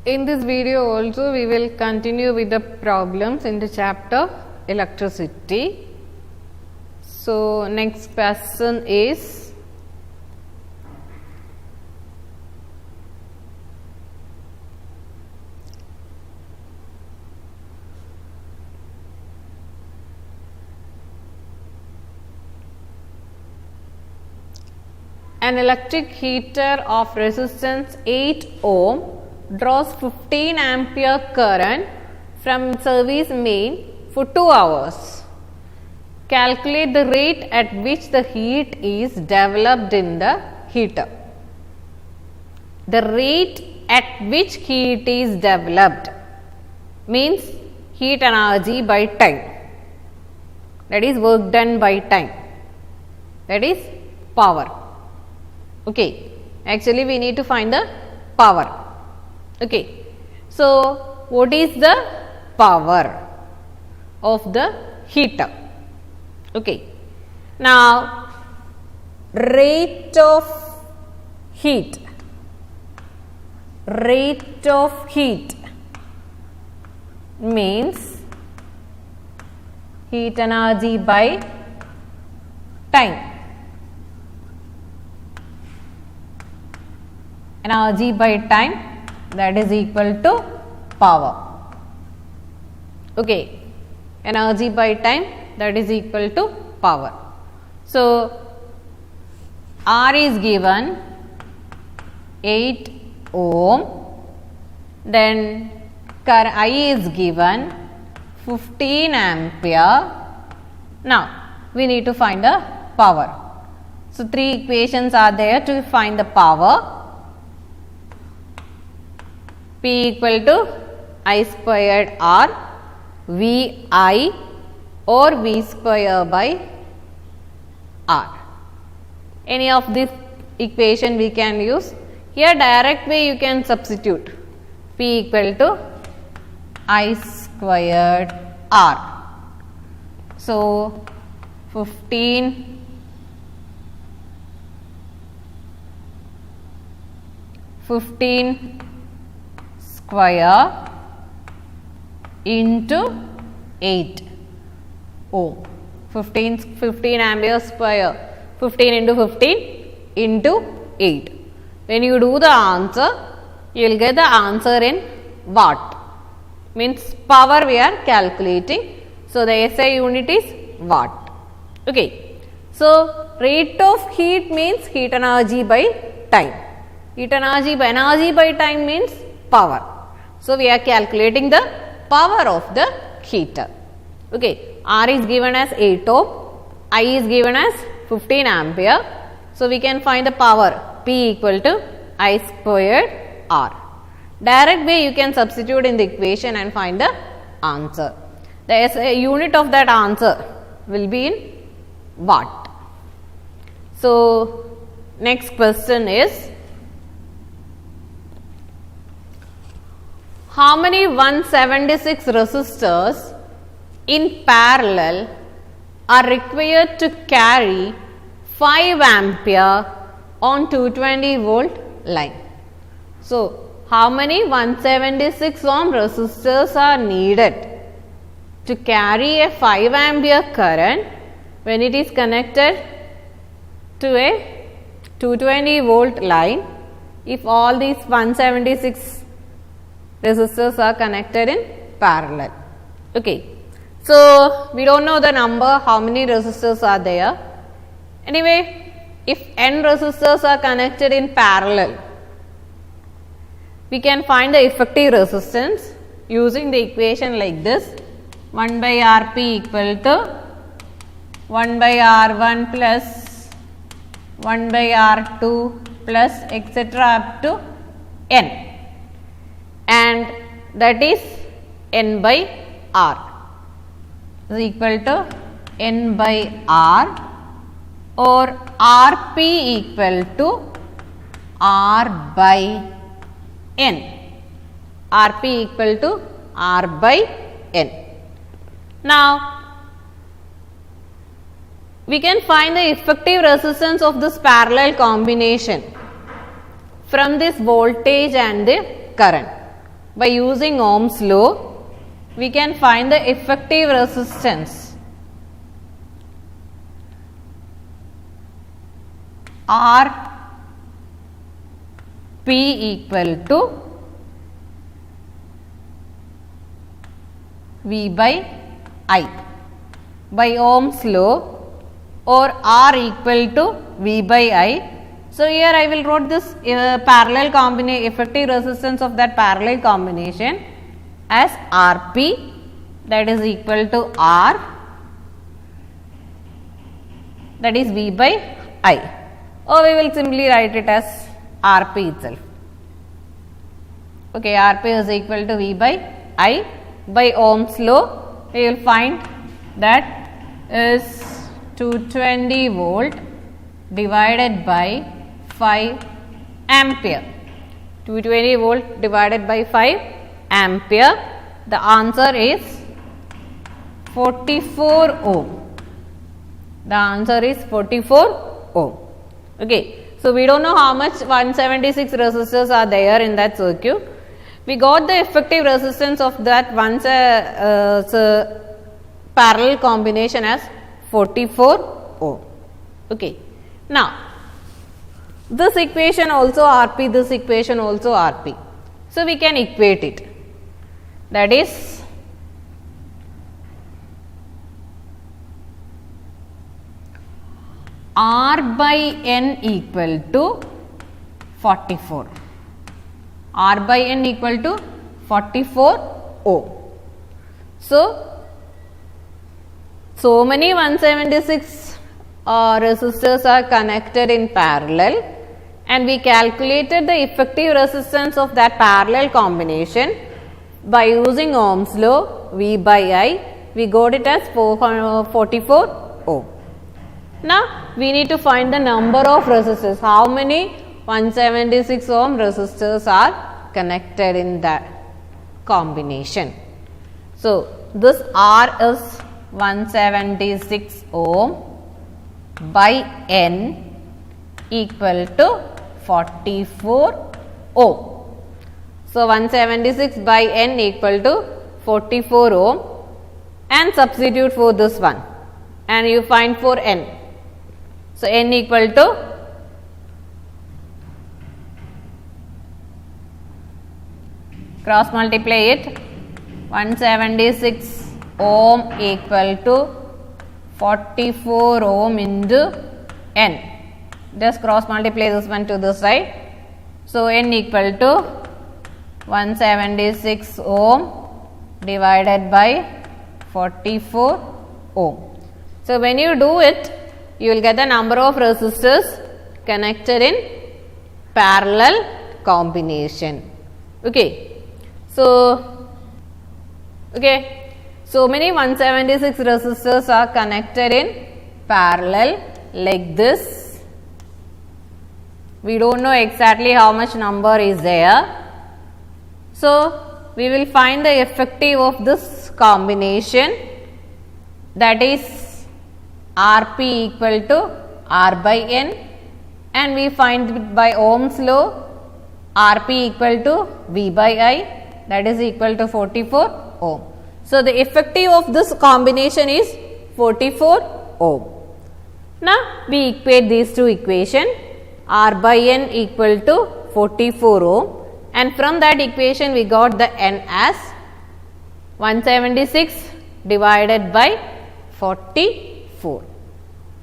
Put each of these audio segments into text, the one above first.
In this video also we will continue with the problems in the chapter electricity. So, next question is an electric heater of resistance 8 ohm draws 15 ampere current from service main for 2 hours. Calculate the rate at which the heat is developed in the heater. The rate at which heat is developed means heat energy by time, that is work done by time, that is power. Okay, actually we need to find the power. Okay, so what is the power of the heater? Okay, now rate of heat means heat energy by time. Energy by time, that is equal to power. Okay, energy by time, that is equal to power. So, R is given 8 ohm, then I is given 15 ampere. Now, we need to find the power. So, 3 equations are there to find the power. P equal to I squared R, VI or V square by R. Any of this equation we can use. Here direct way you can substitute. P equal to I squared R. So, 15 square into 8 ohm. 15 ampere square, 15 into 15 into 8. When you do the answer, you will get the answer in watt, means power we are calculating. So, the SI unit is watt. Okay. So, rate of heat means heat energy by time. Heat energy by time means power. So, we are calculating the power of the heater. Okay. R is given as 8 ohm, I is given as 15 ampere. So, we can find the power P equal to I squared R. Direct way you can substitute in the equation and find the answer. The SI unit of that answer will be in watt. So, next question is, how many 176 resistors in parallel are required to carry 5 ampere on 220 volt line? So, how many 176 ohm resistors are needed to carry a 5 ampere current when it is connected to a 220 volt line if all these 176 resistors are connected in parallel? Okay. So, we do not know the number, how many resistors are there. Anyway, if n resistors are connected in parallel, we can find the effective resistance using the equation like this: 1 by Rp equal to 1 by R1 plus 1 by R2 plus etc. up to n, and that is n by R is equal to n by R, or Rp equal to R by n. Rp equal to R by n. Now, we can find the effective resistance of this parallel combination from this voltage and the current. by using Ohm's law, we can find the effective resistance R P equal to V by I by Ohm's law, or R equal to V by I. So, here I will wrote this parallel combination, effective resistance of that parallel combination as Rp, that is equal to R, that is V by I, or we will simply write it as Rp itself. Okay, Rp is equal to V by I. By Ohm's law, we will find that is 220 volt divided by 5 ampere. 220 volt divided by 5 ampere. The answer is 44 ohm. The answer is 44 ohm. Okay. So, we do not know how much 176 resistors are there in that circuit. We got the effective resistance of that parallel combination as 44 ohm. Okay. Now, this equation also Rp, this equation also Rp. So, we can equate it. That is R by N equal to 44. R by N equal to 44 ohm. So many 176 resistors are connected in parallel, and we calculated the effective resistance of that parallel combination by using Ohm's law, V by I. We got it as 44 ohm. Now, we need to find the number of resistors. How many 176 ohm resistors are connected in that combination? So, this R is 176 ohm by N equal to 44 ohm. So, 176 by N equal to 44 ohm, and substitute for this one, and you find for N. So, N equal to cross multiply it, 176 ohm equal to 44 ohm into N. Just cross multiply this one to this side. So, N equal to 176 ohm divided by 44 ohm. So, when you do it, you will get the number of resistors connected in parallel combination. Okay. So many 176 resistors are connected in parallel like this. We do not know exactly how much number is there. So, we will find the effective of this combination, that is Rp equal to R by N, and we find by Ohm's law Rp equal to V by I, that is equal to 44 ohm. So, the effective of this combination is 44 ohm. Now, we equate these two equations, R by N equal to 44 ohm, and from that equation we got the N as 176 divided by 44.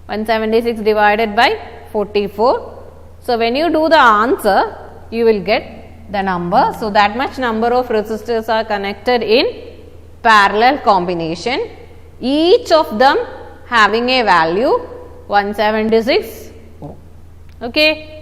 176 divided by 44. So, when you do the answer, you will get the number. So, that much number of resistors are connected in parallel combination, each of them having a value 176 ohm. Okay.